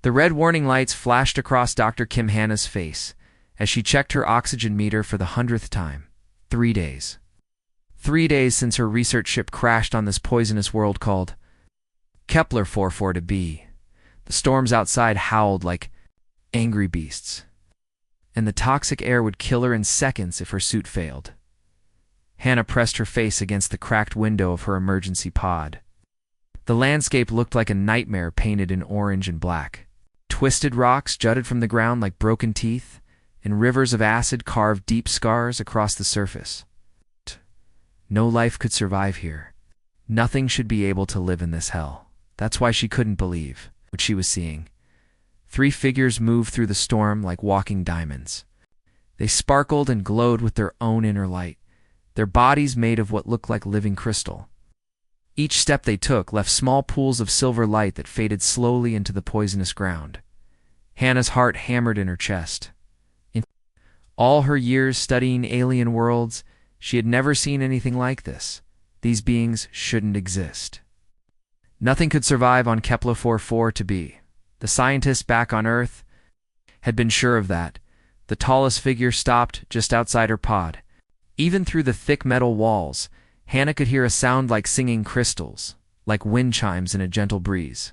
The red warning lights flashed across Dr. Kim Hannah's face as she checked her oxygen meter for the 100th time. 3 days. 3 days since her research ship crashed on this poisonous world called Kepler 44b. The storms outside howled like angry beasts, and the toxic air would kill her in seconds if her suit failed. Hannah pressed her face against the cracked window of her emergency pod. The landscape looked like a nightmare painted in orange and black. Twisted rocks jutted from the ground like broken teeth, and rivers of acid carved deep scars across the surface. No life could survive here. Nothing should be able to live in this hell. That's why she couldn't believe what she was seeing. 3 figures moved through the storm like walking diamonds. They sparkled and glowed with their own inner light, their bodies made of what looked like living crystal. Each step they took left small pools of silver light that faded slowly into the poisonous ground. Hannah's heart hammered in her chest. In all her years studying alien worlds, she had never seen anything like this. These beings shouldn't exist. Nothing could survive on Kepler 44b. The scientists back on Earth had been sure of that. The tallest figure stopped just outside her pod. Even through the thick metal walls, Hannah could hear a sound like singing crystals, like wind chimes in a gentle breeze.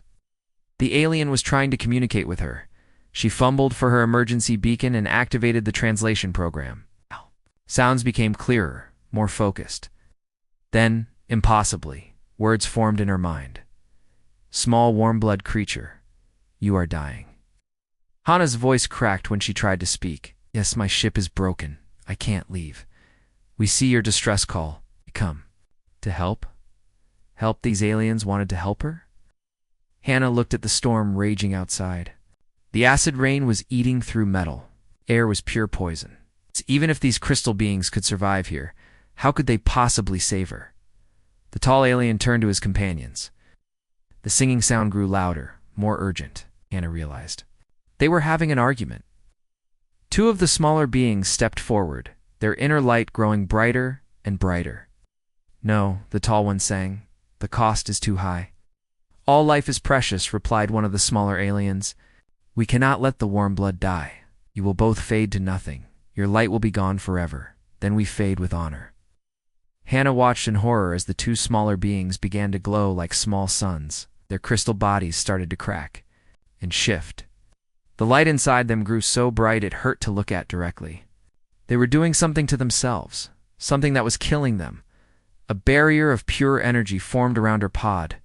The alien was trying to communicate with her. She fumbled for her emergency beacon and activated the translation program. Sounds became clearer, more focused. Then, impossibly, words formed in her mind. Small warm-blood creature, you are dying. Hannah's voice cracked when she tried to speak. Yes, my ship is broken. I can't leave. We see your distress call. Come. To help? Help these aliens wanted to help her? Hannah looked at the storm raging outside. The acid rain was eating through metal. Air was pure poison. Even if these crystal beings could survive here, how could they possibly save her? The tall alien turned to his companions. The singing sound grew louder, more urgent, Hannah realized. They were having an argument. 2 of the smaller beings stepped forward, their inner light growing brighter and brighter. No, the tall one sang. The cost is too high. All life is precious, replied one of the smaller aliens. We cannot let the warm blood die. You will both fade to nothing. Your light will be gone forever. Then we fade with honor. Hannah watched in horror as the 2 smaller beings began to glow like small suns. Their crystal bodies started to crack and shift. The light inside them grew so bright it hurt to look at directly. They were doing something to themselves, something that was killing them. A barrier of pure energy formed around her pod.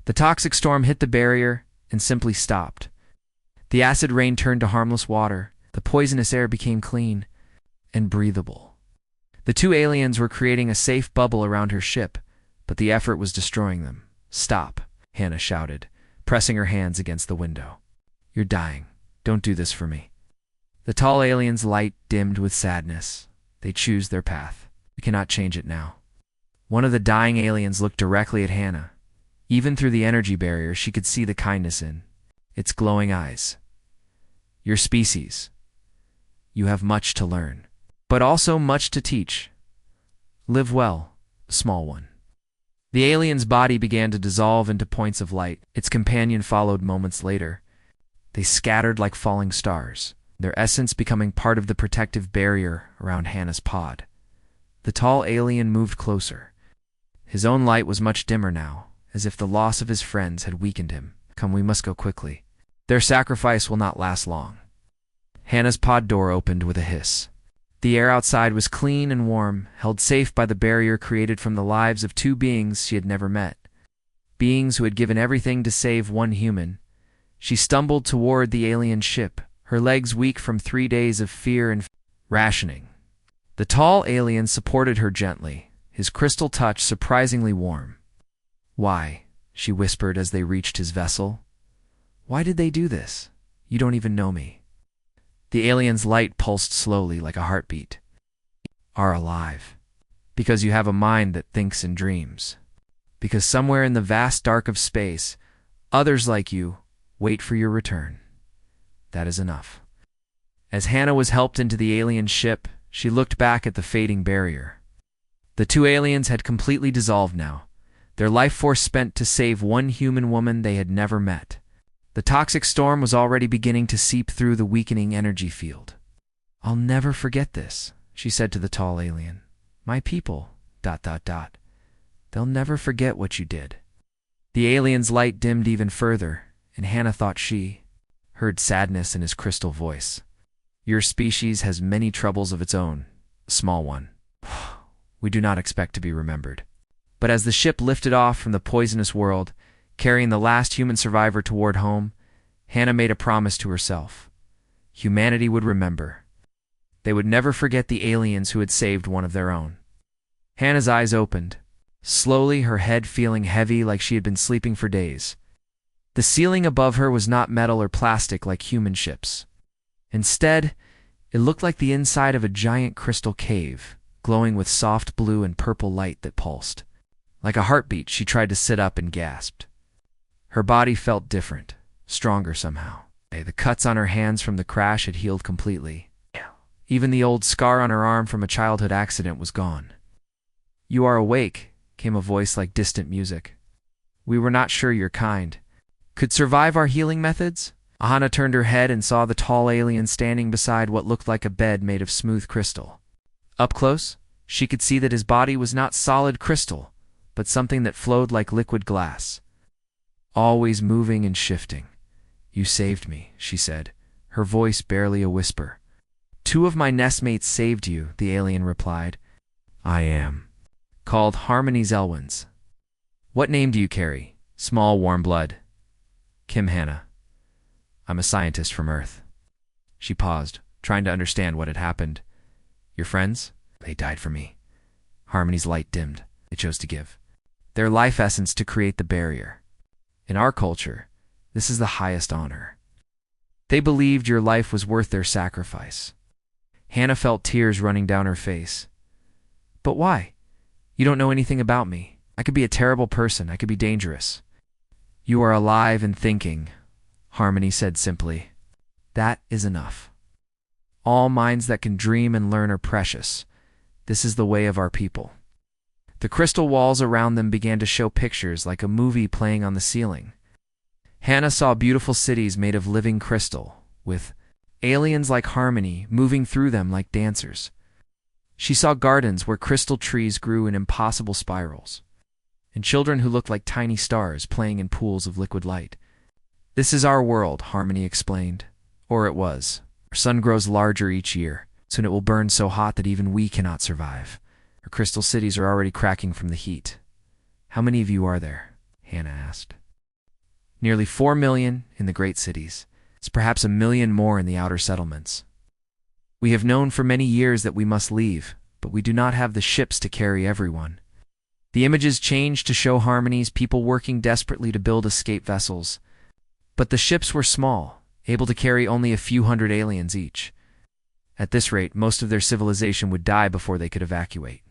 The toxic storm hit the barrier and simply stopped. The acid rain turned to harmless water. The poisonous air became clean and breathable. The 2 aliens were creating a safe bubble around her ship, but the effort was destroying them. Stop, Hannah shouted, pressing her hands against the window. You're dying. Don't do this for me. The tall alien's light dimmed with sadness. They choose their path. We cannot change it now. One of the dying aliens looked directly at Hannah. Even through the energy barrier, she could see the kindness in its glowing eyes. Your species. You have much to learn, but also much to teach. Live well, small one. The alien's body began to dissolve into points of light. Its companion followed moments later. They scattered like falling stars, their essence becoming part of the protective barrier around Hannah's pod. The tall alien moved closer. His own light was much dimmer now, as if the loss of his friends had weakened him. Come, we must go quickly. Their sacrifice will not last long. Hannah's pod door opened with a hiss. The air outside was clean and warm, held safe by the barrier created from the lives of 2 beings she had never met. Beings who had given everything to save one human. She stumbled toward the alien ship, her legs weak from 3 days of fear and rationing. The tall alien supported her gently, his crystal touch surprisingly warm. Why? She whispered as they reached his vessel. Why did they do this? You don't even know me. The alien's light pulsed slowly like a heartbeat. Are alive. Because you have a mind that thinks and dreams. Because somewhere in the vast dark of space, others like you wait for your return. That is enough. As Hannah was helped into the alien ship, she looked back at the fading barrier. The 2 aliens had completely dissolved now, their life force spent to save one human woman they had never met. The toxic storm was already beginning to seep through the weakening energy field. "I'll never forget this," she said to the tall alien. "My people, ... They'll never forget what you did." The alien's light dimmed even further, and Hannah thought she heard sadness in his crystal voice. "Your species has many troubles of its own, a small one. We do not expect to be remembered." But as the ship lifted off from the poisonous world, carrying the last human survivor toward home, Hannah made a promise to herself. Humanity would remember. They would never forget the aliens who had saved one of their own. Hannah's eyes opened, slowly, her head feeling heavy like she had been sleeping for days. The ceiling above her was not metal or plastic like human ships. Instead, it looked like the inside of a giant crystal cave, glowing with soft blue and purple light that pulsed. Like a heartbeat, she tried to sit up and gasped. Her body felt different, stronger somehow. The cuts on her hands from the crash had healed completely. Even the old scar on her arm from a childhood accident was gone. "You are awake," came a voice like distant music. "We were not sure your kind could survive our healing methods." Ahana turned her head and saw the tall alien standing beside what looked like a bed made of smooth crystal. Up close, she could see that his body was not solid crystal, but something that flowed like liquid glass, always moving and shifting. "You saved me," she said, her voice barely a whisper. "Two of my nestmates saved you," the alien replied. "I am called Harmony Zelwins." "What name do you carry?" "Small warm blood." "Kim Hannah. I'm a scientist from Earth." She paused, trying to understand what had happened. "Your friends?" "They died for me." Harmony's light dimmed. They chose to give their life essence to create the barrier. In our culture, this is the highest honor. They believed your life was worth their sacrifice. Hannah felt tears running down her face. "But why? You don't know anything about me. I could be a terrible person. I could be dangerous." "You are alive and thinking," Harmony said simply. "That is enough. All minds that can dream and learn are precious. This is the way of our people." The crystal walls around them began to show pictures like a movie playing on the ceiling. Hannah saw beautiful cities made of living crystal, with aliens like Harmony moving through them like dancers. She saw gardens where crystal trees grew in impossible spirals, and children who looked like tiny stars playing in pools of liquid light. "This is our world," Harmony explained. "Or it was. Our sun grows larger each year. Soon it will burn so hot that even we cannot survive. Our crystal cities are already cracking from the heat." "How many of you are there?" Hannah asked. "Nearly 4 million in the great cities. It's perhaps 1 million more in the outer settlements. We have known for many years that we must leave, but we do not have the ships to carry everyone." The images changed to show Harmony's people working desperately to build escape vessels. But the ships were small, able to carry only a few hundred aliens each. At this rate, most of their civilization would die before they could evacuate.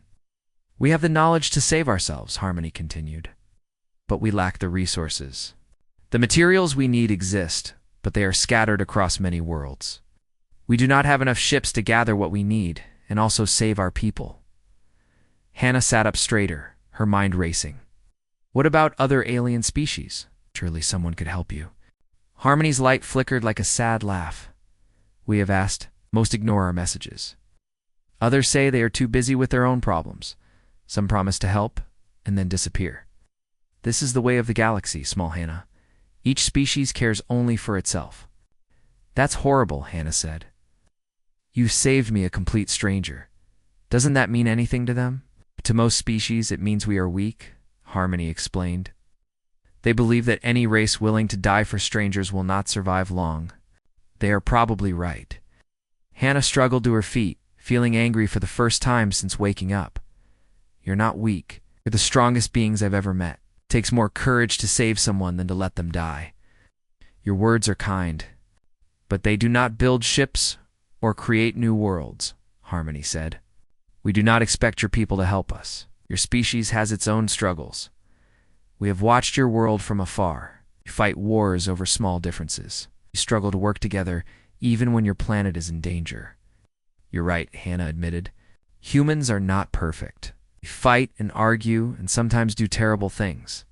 "We have the knowledge to save ourselves," Harmony continued. "But we lack the resources. The materials we need exist, but they are scattered across many worlds. We do not have enough ships to gather what we need and also save our people." Hannah sat up straighter, her mind racing. "What about other alien species? Surely someone could help you." Harmony's light flickered like a sad laugh. "We have asked. Most ignore our messages. Others say they are too busy with their own problems. Some promise to help and then disappear. This is the way of the galaxy, Small Hannah. Each species cares only for itself." "That's horrible," Hannah said. "You saved me, a complete stranger. Doesn't that mean anything to them?" "To most species, it means we are weak," Harmony explained. "They believe that any race willing to die for strangers will not survive long. They are probably right." Hannah struggled to her feet, feeling angry for the first time since waking up. "You're not weak. You're the strongest beings I've ever met. It takes more courage to save someone than to let them die." "Your words are kind, but they do not build ships or create new worlds," Harmony said. "We do not expect your people to help us. Your species has its own struggles. We have watched your world from afar. You fight wars over small differences. You struggle to work together even when your planet is in danger." "You're right," Hannah admitted. "Humans are not perfect. We fight and argue and sometimes do terrible things.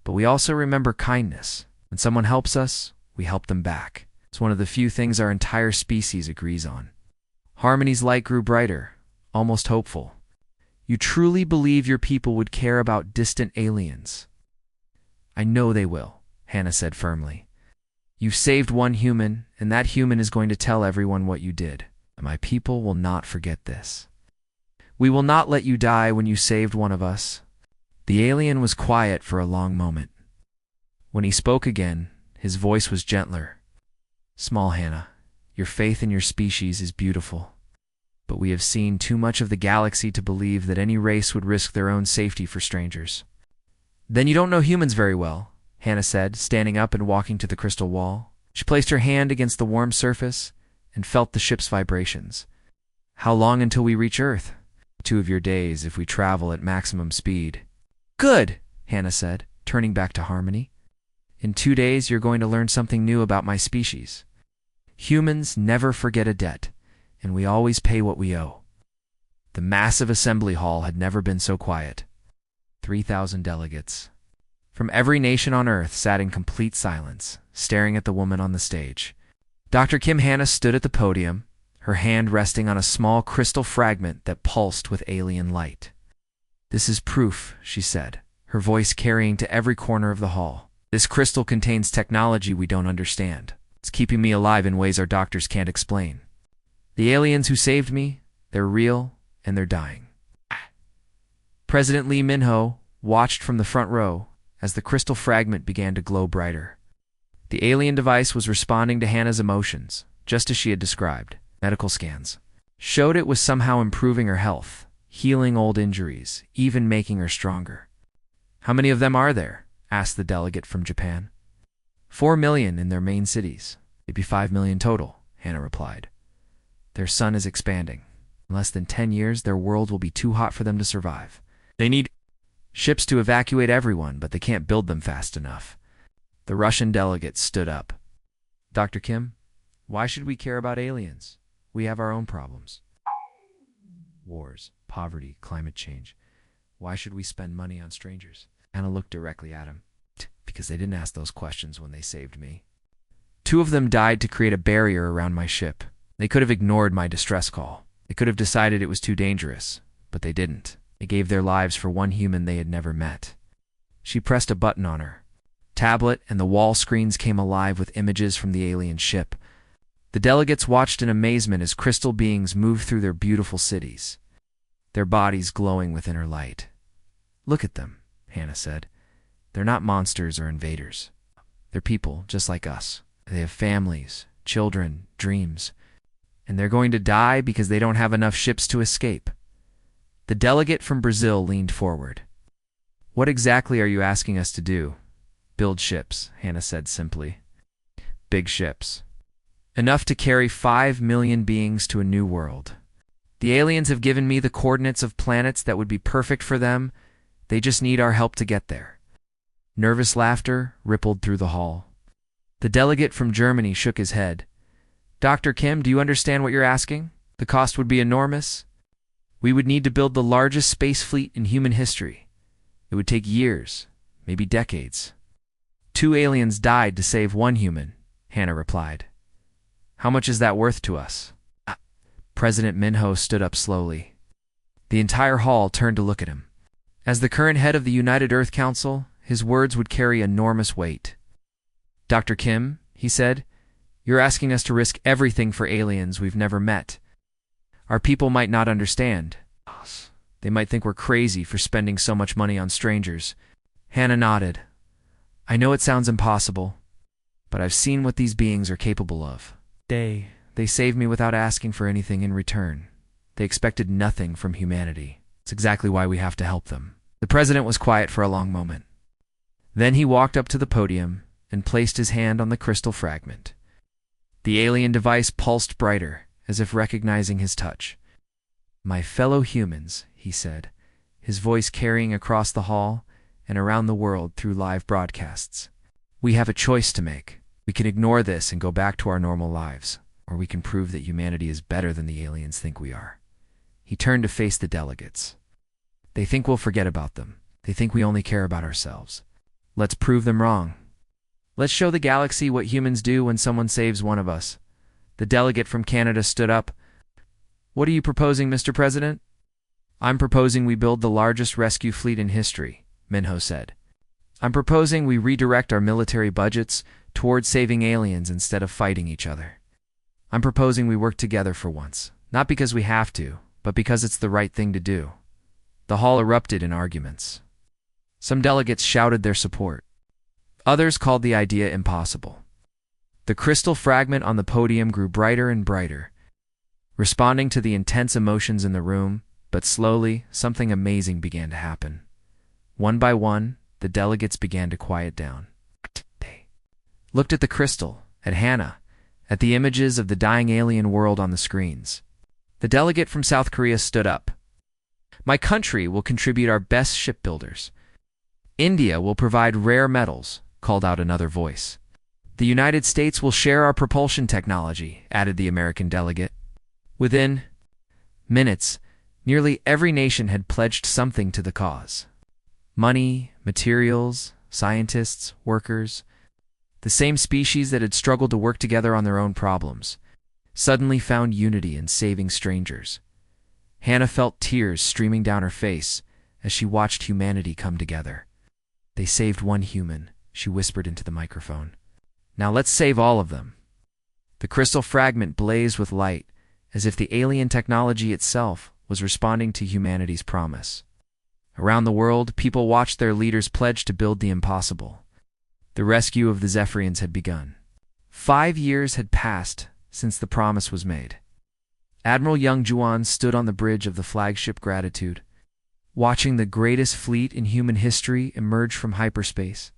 But we also remember kindness. When someone helps us, We help them back. It's one of the few things our entire species agrees on. Harmony's light grew brighter, almost hopeful. You truly believe your people would care about distant aliens? I know they will, Hannah said firmly. You've saved one human, and that human is going to tell everyone what you did. My people will not forget this. We will not let you die when you saved one of us. The alien was quiet for a long moment. When he spoke again, his voice was gentler. Small Hannah, your faith in your species is beautiful. But we have seen too much of the galaxy to believe that any race would risk their own safety for strangers. Then you don't know humans very well, Hannah said, standing up and walking to the crystal wall. She placed her hand against the warm surface and felt the ship's vibrations. How long until we reach Earth? 2 of your days if we travel at maximum speed. Good, Hannah said, turning back to Harmony. In 2 days, you're going to learn something new about my species. Humans never forget a debt, and we always pay what we owe. The massive assembly hall had never been so quiet. 3,000 delegates from every nation on Earth sat in complete silence, staring at the woman on the stage. Dr. Kim Hannah stood at the podium, her hand resting on a small crystal fragment that pulsed with alien light. This is proof, she said, her voice carrying to every corner of the hall. This crystal contains technology we don't understand. It's keeping me alive in ways our doctors can't explain. The aliens who saved me, they're real, and they're dying. President Lee Min-ho watched from the front row as the crystal fragment began to glow brighter. The alien device was responding to Hannah's emotions, just as she had described. Medical scans showed it was somehow improving her health, healing old injuries, even making her stronger. How many of them are there? Asked the delegate from Japan. 4 million in their main cities. Maybe 5 million total, Hannah replied. Their sun is expanding. In less than 10 years, their world will be too hot for them to survive. They need ships to evacuate everyone, but they can't build them fast enough. The Russian delegate stood up. Dr. Kim, why should we care about aliens? We have our own problems. Wars, poverty, climate change. Why should we spend money on strangers? Hannah looked directly at him. Because they didn't ask those questions when they saved me. 2 of them died to create a barrier around my ship. They could have ignored my distress call. They could have decided it was too dangerous, but they didn't. They gave their lives for one human they had never met. She pressed a button on her tablet, and the wall screens came alive with images from the alien ship. The delegates watched in amazement as crystal beings moved through their beautiful cities, their bodies glowing within her light. Look at them, Hannah said. They're not monsters or invaders. They're people just like us. They have families, children, dreams, and they're going to die because they don't have enough ships to escape. The delegate from Brazil leaned forward. What exactly are you asking us to do? Build ships, Hannah said simply. Big ships. Enough to carry 5 million beings to a new world. The aliens have given me the coordinates of planets that would be perfect for them. They just need our help to get there. Nervous laughter rippled through the hall. The delegate from Germany shook his head. Dr. Kim, do you understand what you're asking? The cost would be enormous. We would need to build the largest space fleet in human history. It would take years, maybe decades. 2 aliens died to save 1 human, Hannah replied. How much is that worth to us? President Min-ho stood up slowly. The entire hall turned to look at him. As the current head of the United Earth Council, his words would carry enormous weight. Dr. Kim, he said, you're asking us to risk everything for aliens we've never met. Our people might not understand. They might think we're crazy for spending so much money on strangers. Hannah nodded. I know it sounds impossible, but I've seen what these beings are capable of. They saved me without asking for anything in return. They expected nothing from humanity. It's exactly why we have to help them. The president was quiet for a long moment. Then he walked up to the podium and placed his hand on the crystal fragment. The alien device pulsed brighter, as if recognizing his touch. My fellow humans, he said, his voice carrying across the hall and around the world through live broadcasts. We have a choice to make. We can ignore this and go back to our normal lives, or we can prove that humanity is better than the aliens think we are. He turned to face the delegates. They think we'll forget about them. They think we only care about ourselves. Let's prove them wrong. Let's show the galaxy what humans do when someone saves one of us. The delegate from Canada stood up. What are you proposing, Mr. President? I'm proposing we build the largest rescue fleet in history, Minho said. I'm proposing we redirect our military budgets towards saving aliens instead of fighting each other. I'm proposing we work together for once, not because we have to, but because it's the right thing to do. The hall erupted in arguments. Some delegates shouted their support. Others called the idea impossible. The crystal fragment on the podium grew brighter and brighter, responding to the intense emotions in the room, but slowly, something amazing began to happen. One by one, the delegates began to quiet down. They looked at the crystal, at Hannah, at the images of the dying alien world on the screens. The delegate from South Korea stood up. My country will contribute our best shipbuilders. India will provide rare metals, called out another voice. The United States will share our propulsion technology, added the American delegate. Within minutes, nearly every nation had pledged something to the cause. Money, materials, scientists, workers. The same species that had struggled to work together on their own problems suddenly found unity in saving strangers. Hannah felt tears streaming down her face as she watched humanity come together. They saved one human, she whispered into the microphone. Now let's save all of them. The crystal fragment blazed with light, as if the alien technology itself was responding to humanity's promise. Around the world, people watched their leaders pledge to build the impossible. The rescue of the Zephyrians had begun. 5 years had passed since the promise was made. Admiral Young Juan stood on the bridge of the flagship Gratitude, watching the greatest fleet in human history emerge from hyperspace.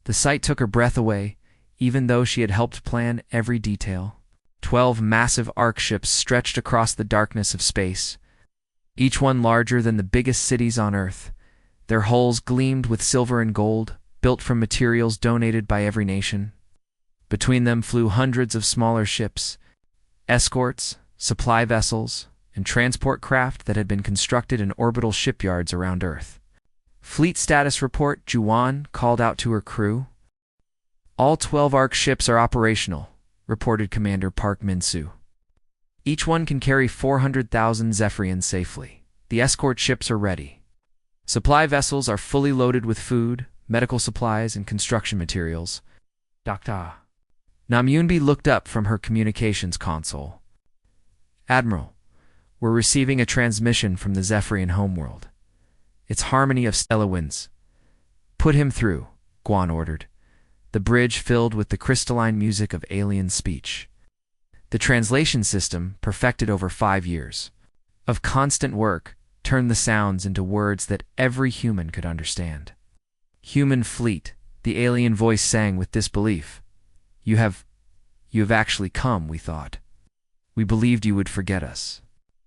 The sight took her breath away, even though she had helped plan every detail. 12 massive arc ships stretched across the darkness of space, each one larger than the biggest cities on Earth. Their hulls gleamed with silver and gold, built from materials donated by every nation. Between them flew hundreds of smaller ships, escorts, supply vessels, and transport craft that had been constructed in orbital shipyards around Earth. Fleet status report, Juwan called out to her crew. All 12 ARC ships are operational, reported Commander Park Min-soo. Each one can carry 400,000 Zephyrians safely. The escort ships are ready. Supply vessels are fully loaded with food, medical supplies, and construction materials. Dr. Namyoonbi looked up from her communications console. Admiral, we're receiving a transmission from the Zephyrian homeworld. It's Harmony of Stellar Winds. Put him through, Guan ordered, the bridge filled with the crystalline music of alien speech. The translation system, perfected over 5 years of constant work, turned the sounds into words that every human could understand. Human fleet, the alien voice sang with disbelief. You have actually come, we thought. We believed you would forget us.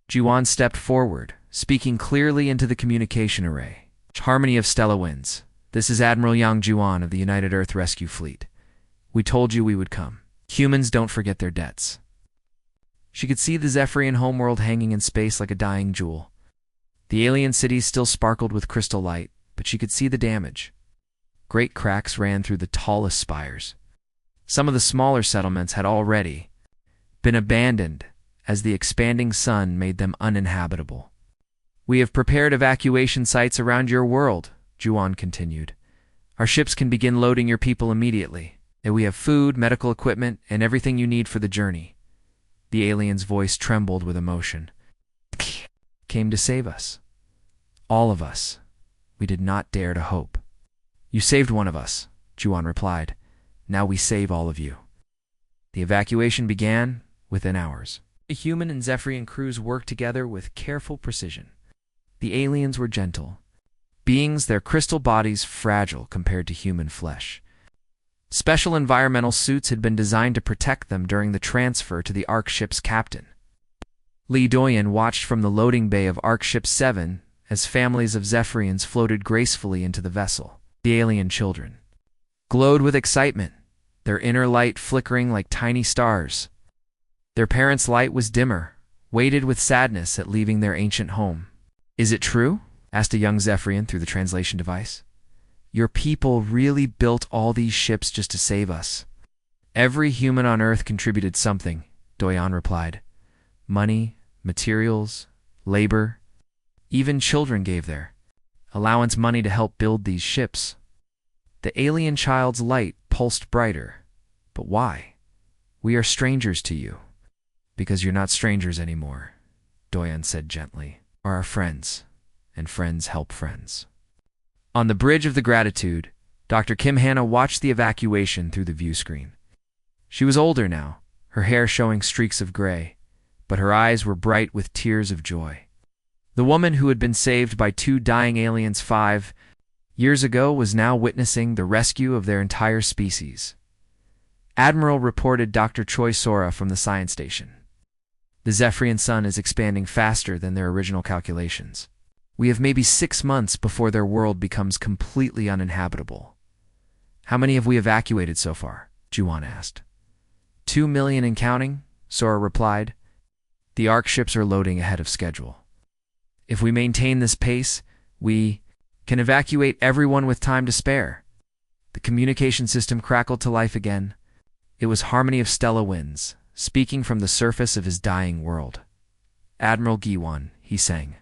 Juwan stepped forward, speaking clearly into the communication array. Harmony of Stellar Winds. This is Admiral Yang Juwan of the United Earth Rescue Fleet. We told you we would come. Humans don't forget their debts. She could see the Zephyrian homeworld hanging in space like a dying jewel. The alien cities still sparkled with crystal light, but she could see the damage. Great cracks ran through the tallest spires. Some of the smaller settlements had already been abandoned as the expanding sun made them uninhabitable. We have prepared evacuation sites around your world, Juwan continued. Our ships can begin loading your people immediately, and we have food, medical equipment, and everything you need for the journey. The alien's voice trembled with emotion. Came to save us. All of us. We did not dare to hope. You saved one of us, Juwan replied. Now we save all of you. The evacuation began within hours. The human and Zephyrian crews worked together with careful precision. The aliens were gentle beings, their crystal bodies fragile compared to human flesh. Special environmental suits had been designed to protect them during the transfer to the ARC ship's captain. Lee Doyen watched from the loading bay of ARC Ship 7 as families of Zephyrians floated gracefully into the vessel. The alien children glowed with excitement, their inner light flickering like tiny stars. Their parents' light was dimmer, weighted with sadness at leaving their ancient home. Is it true? Asked a young Zephyrian through the translation device. Your people really built all these ships just to save us. Every human on Earth contributed something, Doyan replied. Money, materials, labor. Even children gave their allowance money to help build these ships. The alien child's light pulsed brighter. But why? We are strangers to you. Because you're not strangers anymore, Doyan said gently. Are our friends, and friends help friends. On the bridge of the Gratitude, Dr. Kim Hannah watched the evacuation through the view screen. She was older now, her hair showing streaks of gray, but her eyes were bright with tears of joy. The woman who had been saved by 2 dying aliens 5 years ago was now witnessing the rescue of their entire species. Admiral reported Dr. Choi Sora from the science station. The Zephyrian sun is expanding faster than their original calculations. We have maybe 6 months before their world becomes completely uninhabitable. How many have we evacuated so far? Juwan asked. 2 million and counting, Sora replied. The ARC ships are loading ahead of schedule. If we maintain this pace, we can evacuate everyone with time to spare. The communication system crackled to life again. It was Harmony of Stella Winds, speaking from the surface of his dying world. Admiral Giwan, he sang.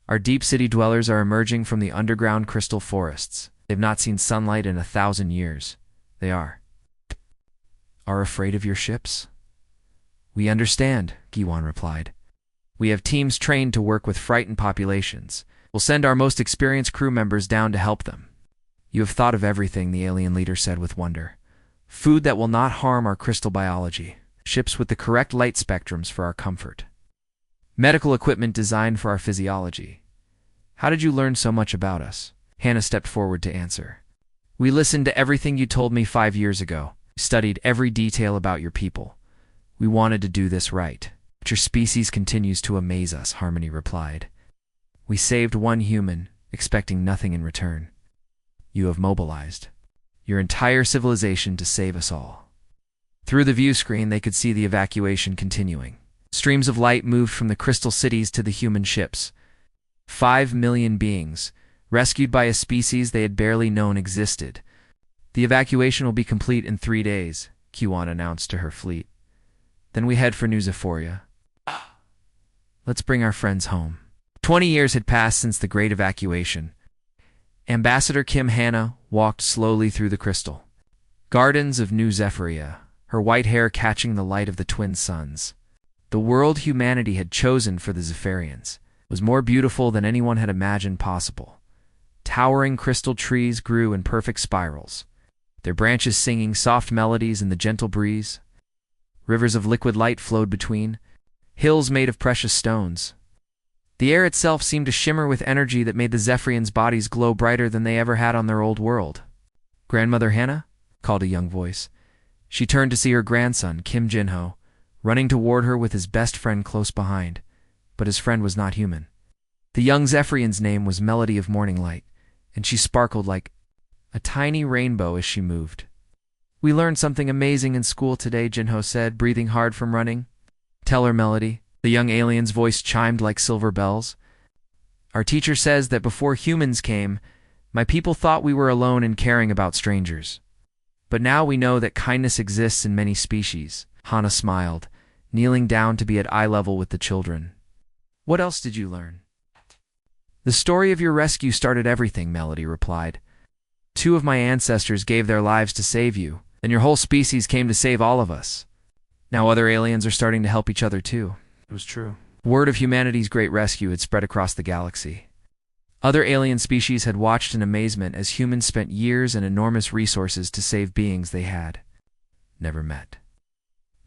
Our deep city dwellers are emerging from the underground crystal forests. They've not seen sunlight in 1,000 years. They are afraid of your ships? We understand, Giwan replied. We have teams trained to work with frightened populations. We'll send our most experienced crew members down to help them. You have thought of everything, the alien leader said with wonder. Food that will not harm our crystal biology. Ships with the correct light spectrums for our comfort. Medical equipment designed for our physiology. How did you learn so much about us? Hannah stepped forward to answer. We listened to everything you told me 5 years ago. We studied every detail about your people. We wanted to do this right. But your species continues to amaze us, Harmony replied. We saved 1 human, expecting nothing in return. You have mobilized your entire civilization to save us all. Through the view screen, they could see the evacuation continuing. Streams of light moved from the crystal cities to the human ships. 5 million beings, rescued by a species they had barely known existed. The evacuation will be complete in 3 days, Kiwan announced to her fleet. Then we head for New Zephoria. Let's bring our friends home. 20 years had passed since the great evacuation. Ambassador Kim Hannah walked slowly through the crystal gardens of New Zephoria, her white hair catching the light of the twin suns. The world humanity had chosen for the Zephyrians was more beautiful than anyone had imagined possible. Towering crystal trees grew in perfect spirals, their branches singing soft melodies in the gentle breeze. Rivers of liquid light flowed between, hills made of precious stones. The air itself seemed to shimmer with energy that made the Zephyrians' bodies glow brighter than they ever had on their old world. Grandmother Hannah? Called a young voice. She turned to see her grandson, Kim Jinho, running toward her with his best friend close behind. But his friend was not human. The young Zephyrian's name was Melody of Morning Light, and she sparkled like a tiny rainbow as she moved. We learned something amazing in school today, Jinho said, breathing hard from running. Tell her, Melody. The young alien's voice chimed like silver bells. Our teacher says that before humans came, my people thought we were alone in caring about strangers. But now we know that kindness exists in many species. Hannah smiled, kneeling down to be at eye level with the children. What else did you learn? The story of your rescue started everything, Melody replied. 2 of my ancestors gave their lives to save you, and your whole species came to save all of us. Now other aliens are starting to help each other too. It was true. Word of humanity's great rescue had spread across the galaxy. Other alien species had watched in amazement as humans spent years and enormous resources to save beings they had never met.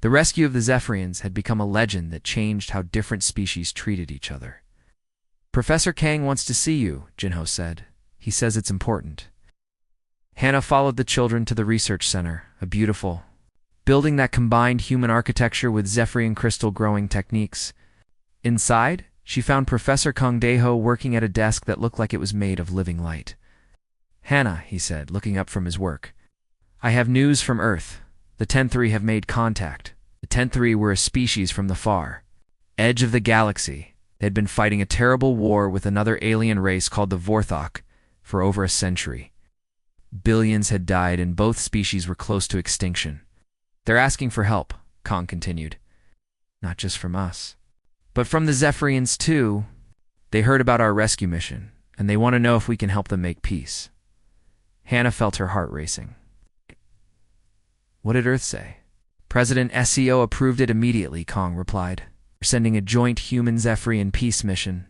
The rescue of the Zephyrians had become a legend that changed how different species treated each other. Professor Kang wants to see you, Jinho said. He says it's important. Hannah followed the children to the research center, a beautiful building that combined human architecture with Zephyrian crystal growing techniques. Inside, she found Professor Kang Daeho working at a desk that looked like it was made of living light. Hannah, he said, looking up from his work. I have news from Earth. The Ten-3 have made contact. The Ten-3 were a species from the far edge of the galaxy. They had been fighting a terrible war with another alien race called the Vorthok for over a century. Billions had died and both species were close to extinction. They're asking for help, Kong continued. Not just from us, but from the Zephyrians too. They heard about our rescue mission, and they want to know if we can help them make peace. Hannah felt her heart racing. What did Earth say? President SEO approved it immediately, Kong replied. We're sending a joint human Zephyrian peace mission.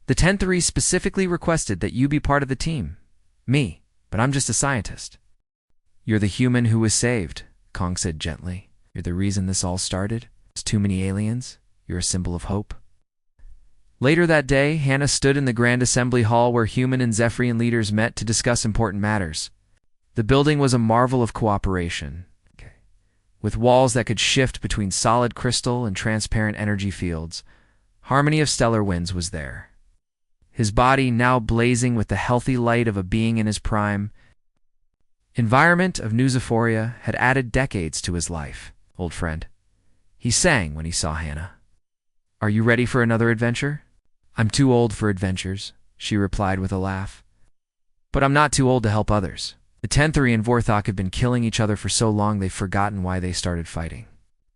The 10-3 specifically requested that you be part of the team. Me, but I'm just a scientist. You're the human who was saved, Kong said gently. You're the reason this all started. There's too many aliens. You're a symbol of hope. Later that day, Hannah stood in the Grand Assembly Hall where human and Zephyrian leaders met to discuss important matters. The building was a marvel of cooperation, with walls that could shift between solid crystal and transparent energy fields. Harmony of stellar winds was there. His body now blazing with the healthy light of a being in his prime. Environment of Newsophoria had added decades to his life, old friend. He sang when he saw Hannah. Are you ready for another adventure? I'm too old for adventures, she replied with a laugh. But I'm not too old to help others. The Tenthri and Vorthok have been killing each other for so long they've forgotten why they started fighting.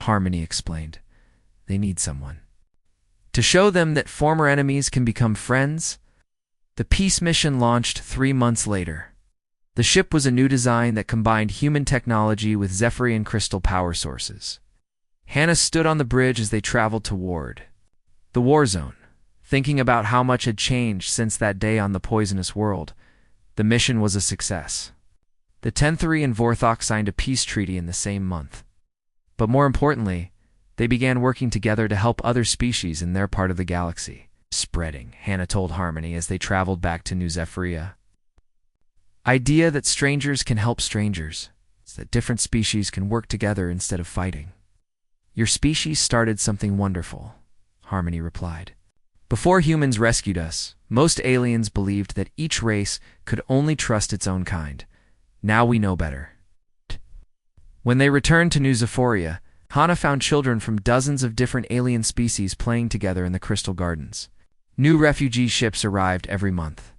Harmony explained. They need someone to show them that former enemies can become friends. The peace mission launched 3 months later. The ship was a new design that combined human technology with Zephyrian crystal power sources. Hannah stood on the bridge as they traveled toward the war zone, thinking about how much had changed since that day on the poisonous world. The mission was a success. The Tenthri and Vorthok signed a peace treaty in the same month. But more importantly, they began working together to help other species in their part of the galaxy. Spreading, Hannah told Harmony as they traveled back to New Zephyria. Idea that strangers can help strangers. It's that different species can work together instead of fighting. Your species started something wonderful, Harmony replied. Before humans rescued us, most aliens believed that each race could only trust its own kind. Now we know better. When they returned to New Zephyria, Hannah found children from dozens of different alien species playing together in the Crystal Gardens. New refugee ships arrived every month,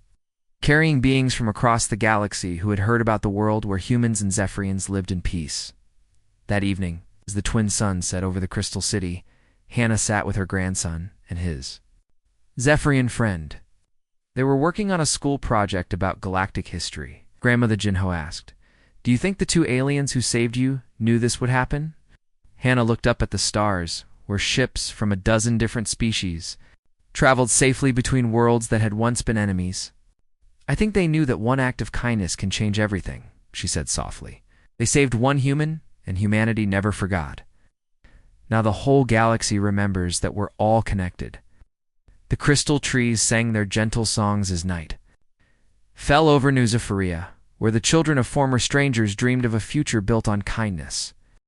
carrying beings from across the galaxy who had heard about the world where humans and Zephyrians lived in peace. That evening, as the twin suns set over the Crystal City, Hannah sat with her grandson and his Zephyrian friend. They were working on a school project about galactic history. Grandmother Jinho asked, Do you think the 2 aliens who saved you knew this would happen? Hannah looked up at the stars, where ships from a dozen different species traveled safely between worlds that had once been enemies. I think they knew that one act of kindness can change everything, she said softly. They saved one human, and humanity never forgot. Now the whole galaxy remembers that we're all connected. The crystal trees sang their gentle songs as night fell over New Zephyria, where the children of former strangers dreamed of a future built on kindness.